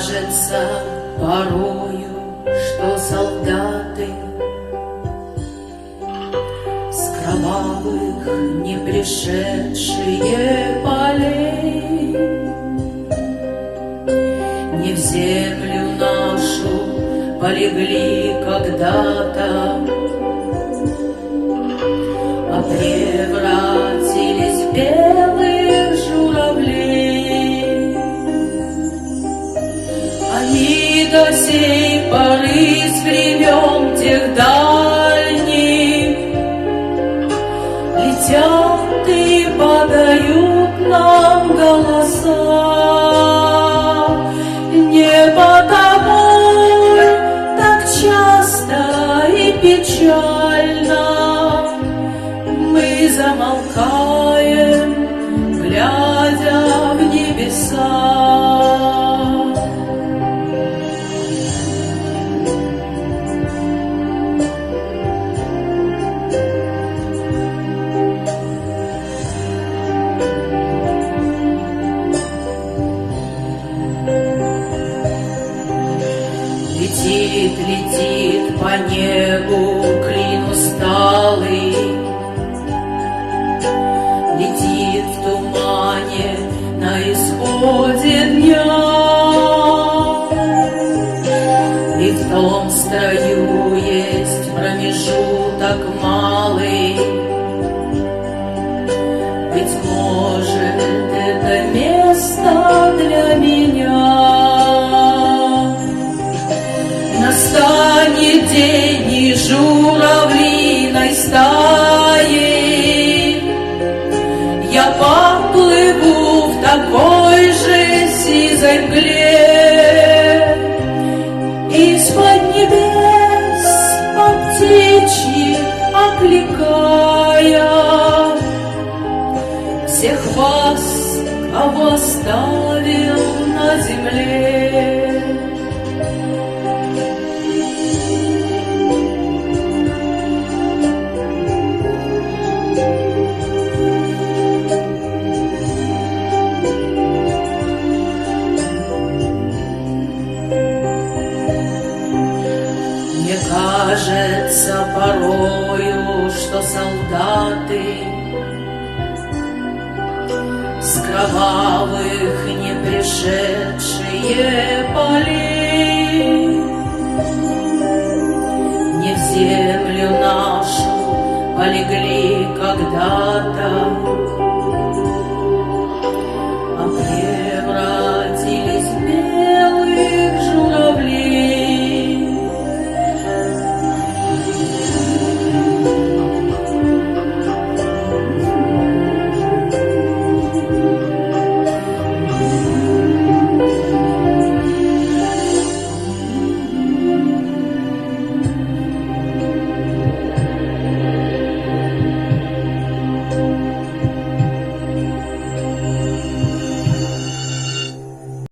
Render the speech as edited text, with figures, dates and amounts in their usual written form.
кажется порою, что солдаты с кровавых не пришедшие полей не в землю нашу полегли когда-то, а превратились в белых журавлей. Они до сей поры с времен тех дальних летят и подают нам голоса. Не потому так часто и печально мы замолкаем, глядя в небеса. Летит, летит по небу клин усталый, летит в тумане на исходе дня. И в том строю есть промежуток малый. Быть может, это место для меня. Настанет день и журавлиной стаей я поплыву в такой же сизой мгле, из-под небес по птичьи окликая всех вас, кого оставил на земле. Мне кажется порою, что солдаты с кровавых не пришедшие полей не в землю нашу полегли когда-то,